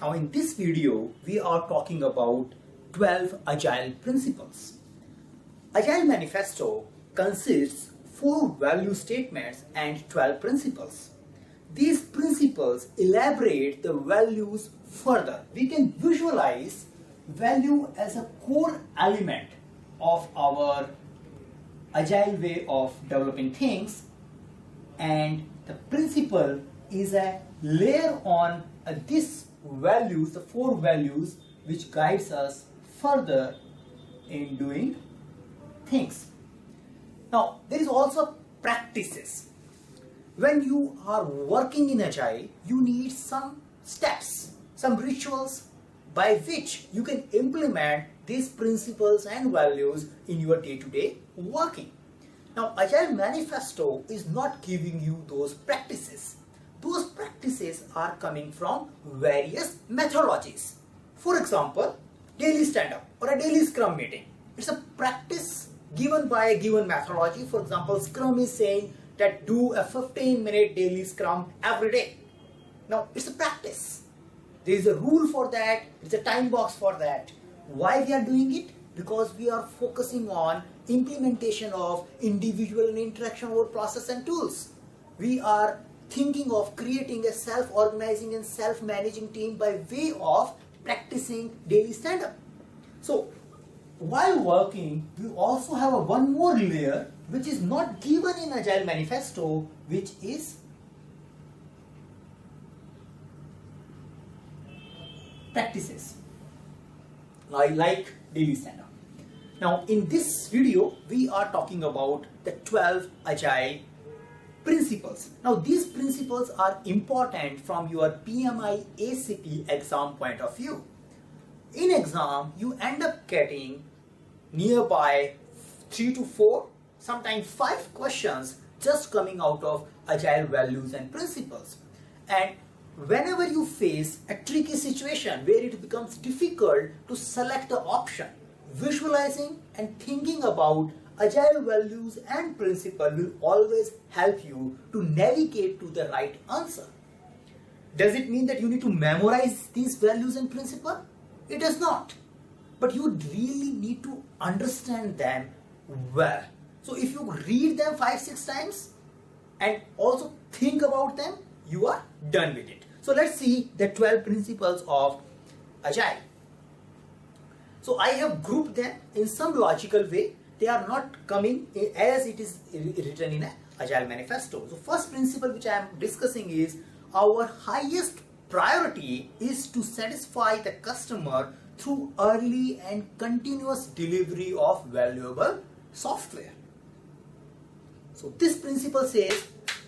Now in this video, we are talking about 12 Agile Principles. Agile Manifesto consists 4 value statements and 12 principles. These principles elaborate the values further. We can visualize value as a core element of our Agile way of developing things, and the principle is a layer on this values, the 4 values which guides us further in doing things. Now there is also practices. When you are working in Agile, you need some steps, some rituals by which you can implement these principles and values in your day-to-day working. Now Agile Manifesto is not giving you those practices. Those practices are coming from various methodologies. For example, daily stand-up or a daily Scrum meeting. It's a practice given by a given methodology. For example, Scrum is saying that do a 15-minute daily Scrum every day. Now, it's a practice. There is a rule for that. There's a time box for that. Why we are doing it? Because we are focusing on implementation of individual and interaction over process and tools. We are thinking of creating a self-organizing and self-managing team by way of practicing daily stand-up. So while working, we also have one more layer which is not given in Agile Manifesto, which is practices like daily stand-up. Now in this video, we are talking about the 12 Agile Principles. Now these principles are important from your PMI-ACP exam point of view. In exam, you end up getting nearby 3 to 4, sometimes 5 questions just coming out of Agile values and principles. And whenever you face a tricky situation where it becomes difficult to select the option, visualizing and thinking about Agile values and principle will always help you to navigate to the right answer. Does it mean that you need to memorize these values and principle? It does not. But you really need to understand them well. So if you read them 5-6 times and also think about them, you are done with it. So let's see the 12 principles of Agile. So I have grouped them in some logical way. They are not coming as it is written in an Agile Manifesto. So first principle which I am discussing is our highest priority is to satisfy the customer through early and continuous delivery of valuable software. So this principle says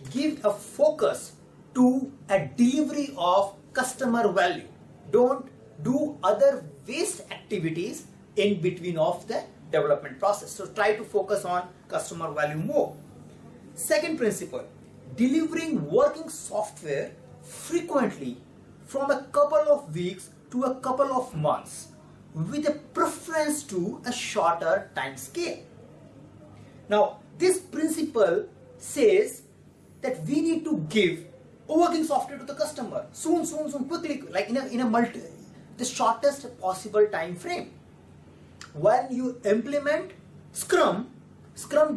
give a focus to a delivery of customer value. Don't do other waste activities in between of the development process. So try to focus on customer value more. Second principle, delivering working software frequently from a couple of weeks to a couple of months with a preference to a shorter time scale. Now this principle says that we need to give working software to the customer soon, quickly, like in the shortest possible time frame. When you implement Scrum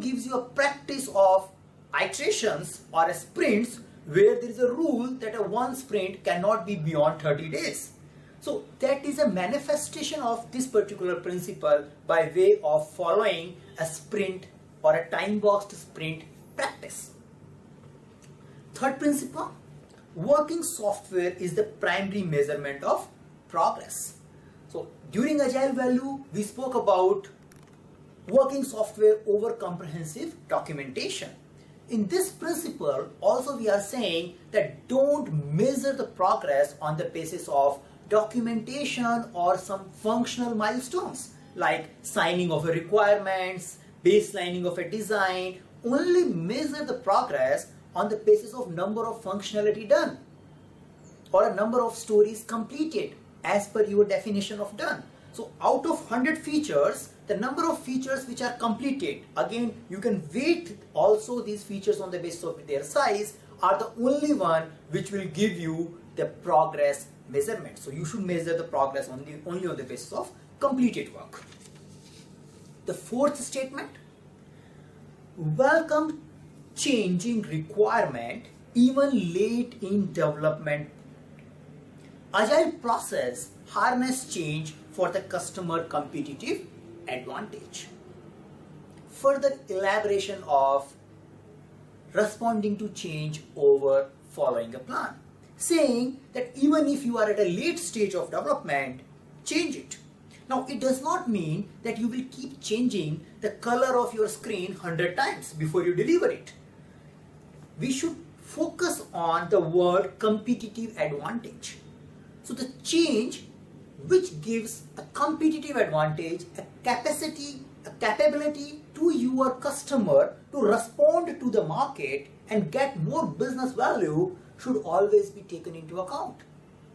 gives you a practice of iterations or a sprints where there is a rule that a one sprint cannot be beyond 30 days. So that is a manifestation of this particular principle by way of following a sprint or a time boxed sprint practice. Third principle, working software is the primary measurement of progress. So during Agile value, we spoke about working software over comprehensive documentation. In this principle, also we are saying that don't measure the progress on the basis of documentation or some functional milestones like signing of a requirements, baselining of a design. Only measure the progress on the basis of number of functionality done or a number of stories completed as per your definition of done. So out of 100 features, the number of features which are completed, again you can weight also these features on the basis of their size, are the only one which will give you the progress measurement. So you should measure the progress only on the basis of completed work. The fourth statement, welcome changing requirement even late in development. Agile process harness change for the customer competitive advantage. Further elaboration of responding to change over following a plan, saying that even if you are at a late stage of development, change it. Now, it does not mean that you will keep changing the color of your screen 100 times before you deliver it. We should focus on the word competitive advantage. So the change which gives a competitive advantage, a capacity, a capability to your customer to respond to the market and get more business value should always be taken into account.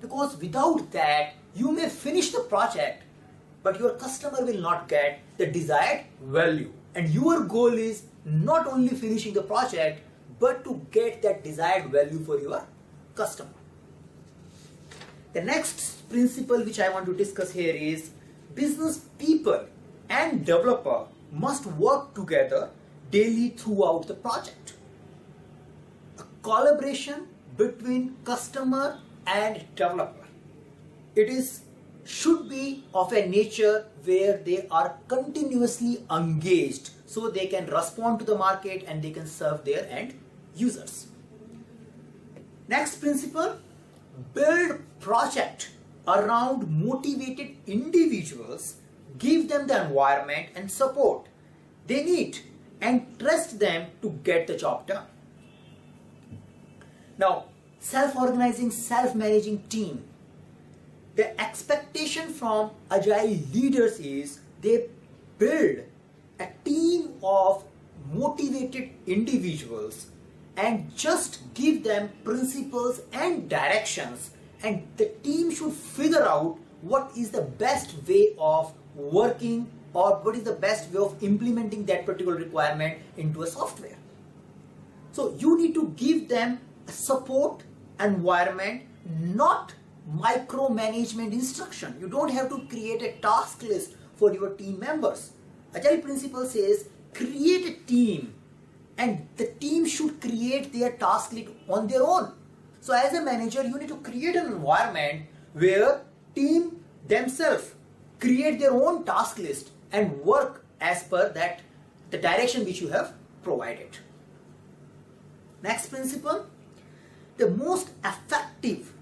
Because without that, you may finish the project, but your customer will not get the desired value. And your goal is not only finishing the project, but to get that desired value for your customer. The next principle which I want to discuss here is business people and developer must work together daily throughout the project. A collaboration between customer and developer. Should be of a nature where they are continuously engaged so they can respond to the market and they can serve their end users. Next principle, build project around motivated individuals, give them the environment and support they need and trust them to get the job done. Now, self-organizing, self-managing team. The expectation from agile leaders is they build a team of motivated individuals and just give them principles and directions, and the team should figure out what is the best way of working or what is the best way of implementing that particular requirement into a software. So you need to give them a support environment, not micromanagement instruction. You don't have to create a task list for your team members. Agile Principle says create a team and the team should create their task list on their own. So as a manager, you need to create an environment where team themselves create their own task list and work as per that the direction which you have provided. Next principle, the most effective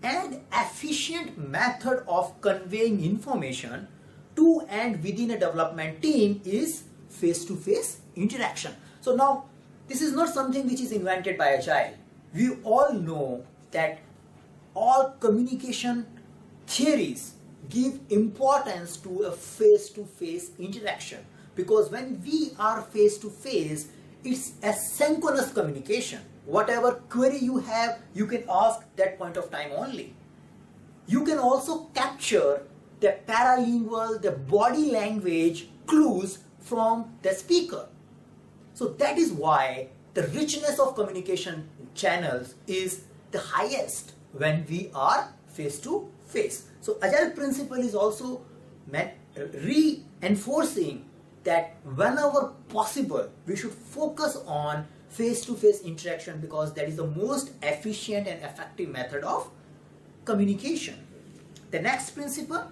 and efficient method of conveying information to and within a development team is face-to-face interaction. So now, this is not something which is invented by Agile. We all know that all communication theories give importance to a face-to-face interaction, because when we are face-to-face, it's a synchronous communication. Whatever query you have, you can ask that point of time only. You can also capture the paralingual, the body language clues from the speaker. So that is why the richness of communication channels is the highest when we are face to face. So Agile Principle is also reinforcing that whenever possible, we should focus on face-to-face interaction, because that is the most efficient and effective method of communication. The next principle,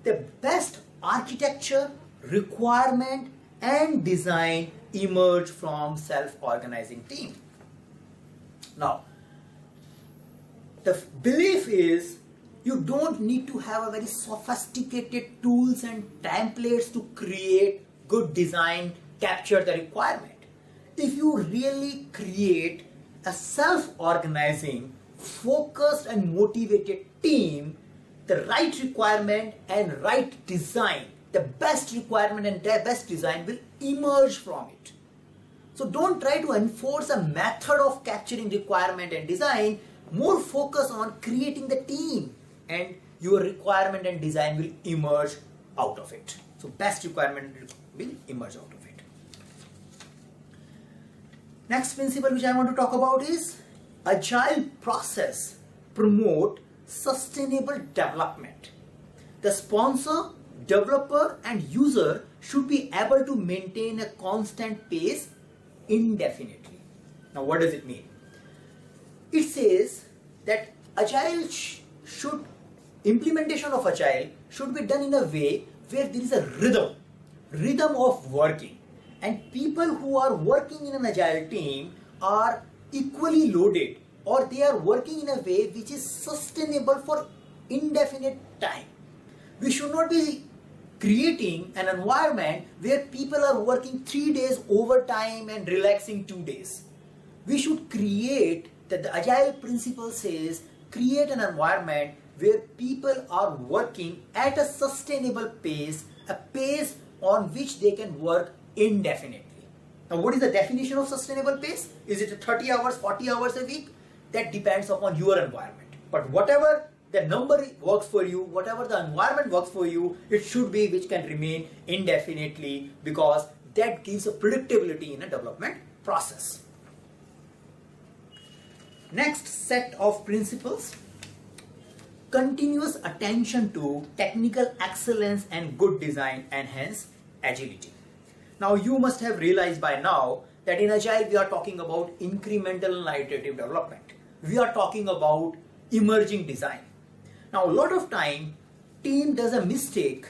the best architecture, requirement and design emerge from self-organizing team. Now, the belief is you don't need to have a very sophisticated tools and templates to create good design, capture the requirement. If you really create a self-organizing, focused and motivated team, the right requirement and right design, the best requirement and the best design will emerge from it. So don't try to enforce a method of capturing requirement and design. More focus on creating the team, and your requirement and design will emerge out of it. So best requirement will emerge out of it. Next principle which I want to talk about is agile process promote sustainable development. The sponsor, developer and user should be able to maintain a constant pace indefinitely. Now what does it mean? It says that implementation of Agile should be done in a way where there is a rhythm of working, and people who are working in an Agile team are equally loaded, or they are working in a way which is sustainable for indefinite time. We should not be creating an environment where people are working 3 days overtime and relaxing 2 days. We should create, that the Agile principle says, create an environment where people are working at a sustainable pace, a pace on which they can work indefinitely. Now what is the definition of sustainable pace? Is it 30 hours, 40 hours a week? That depends upon your environment. But whatever the number works for you, whatever the environment works for you, it should be which can remain indefinitely, because that gives a predictability in a development process. Next set of principles: continuous attention to technical excellence and good design enhance agility. Now you must have realized by now that in Agile we are talking about incremental and iterative development. We are talking about emerging design. Now a lot of time team does a mistake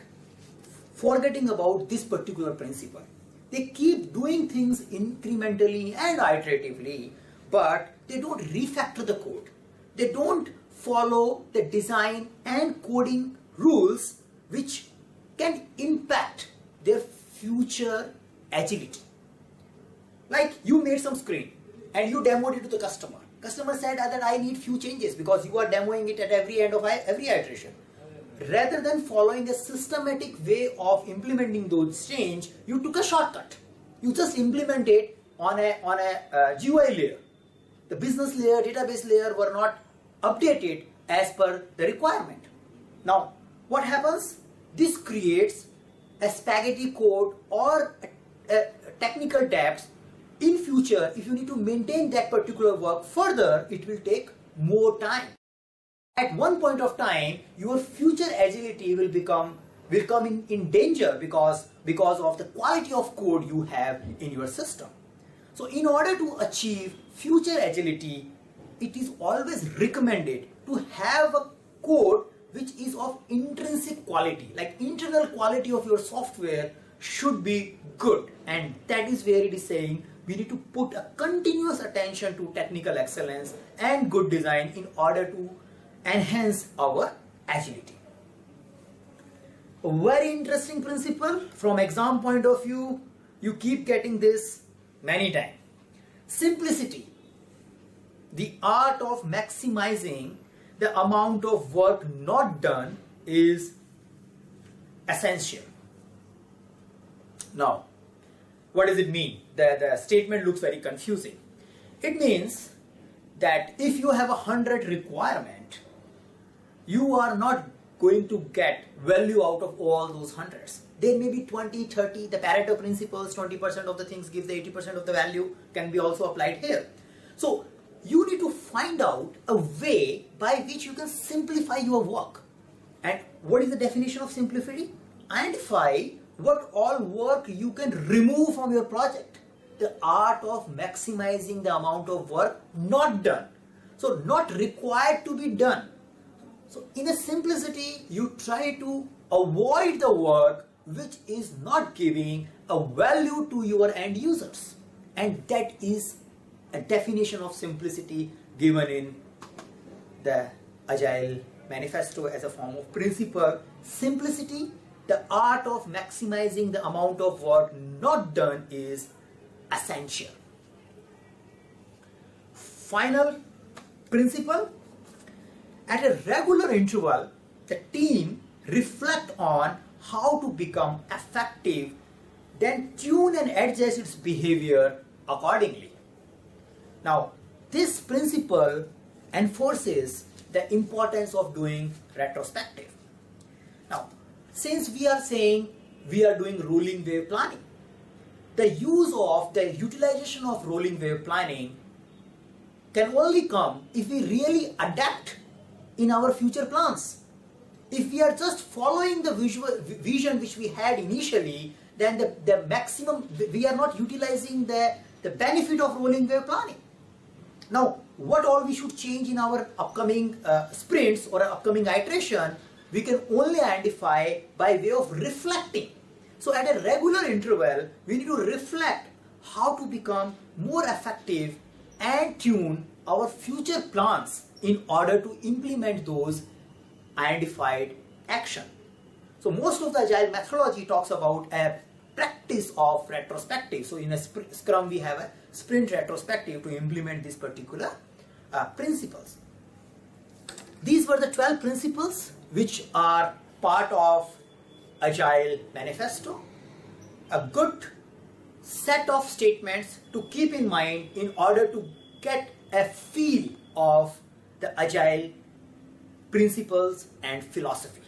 forgetting about this particular principle. They keep doing things incrementally and iteratively, but they don't refactor the code. They don't follow the design and coding rules which can impact their future agility. Like you made some screen and you demoed it to the customer. Customer said that I need few changes, because you are demoing it at every end of every iteration. Rather than following a systematic way of implementing those changes, you took a shortcut. You just implement it on a GUI layer. The business layer, database layer were not updated as per the requirement. Now, what happens? This creates a spaghetti code or a technical depth. In future, if you need to maintain that particular work further, it will take more time. At one point of time, your future agility will come in danger because of the quality of code you have in your system. So in order to achieve future agility, it is always recommended to have a code which is of intrinsic quality, like internal quality of your software should be good, and that is where it is saying we need to put a continuous attention to technical excellence and good design in order to enhance our agility. A very interesting principle from exam point of view, you keep getting this many times. Simplicity, the art of maximizing the amount of work not done, is essential. Now, what does it mean? The statement looks very confusing. It means that if you have 100 requirement, you are not going to get value out of all those hundreds. There may be 20, 30, the Pareto principles, 20% of the things give the 80% of the value, can be also applied here. So you need to find out a way by which you can simplify your work. And what is the definition of simplicity? Identify what all work you can remove from your project. The art of maximizing the amount of work not done. So not required to be done. So in a simplicity, you try to avoid the work which is not giving a value to your end users. And that is a definition of simplicity given in the Agile manifesto as a form of principle. Simplicity, the art of maximizing the amount of work not done, is essential. Final principle: at a regular interval, the team reflect on how to become effective, then tune and adjust its behavior accordingly. Now, this principle enforces the importance of doing retrospective. Now, since we are saying we are doing rolling wave planning, the utilization of rolling wave planning can only come if we really adapt in our future plans. If we are just following the vision which we had initially, then the maximum, we are not utilizing the benefit of rolling wave planning. Now, what all we should change in our upcoming sprints or upcoming iteration, we can only identify by way of reflecting. So at a regular interval, we need to reflect how to become more effective and tune our future plans in order to implement those identified action. So most of the Agile methodology talks about a practice of retrospective. So in a Scrum, we have a sprint retrospective to implement these particular principles. These were the 12 principles which are part of Agile Manifesto. A good set of statements to keep in mind in order to get a feel of the Agile principles and philosophy.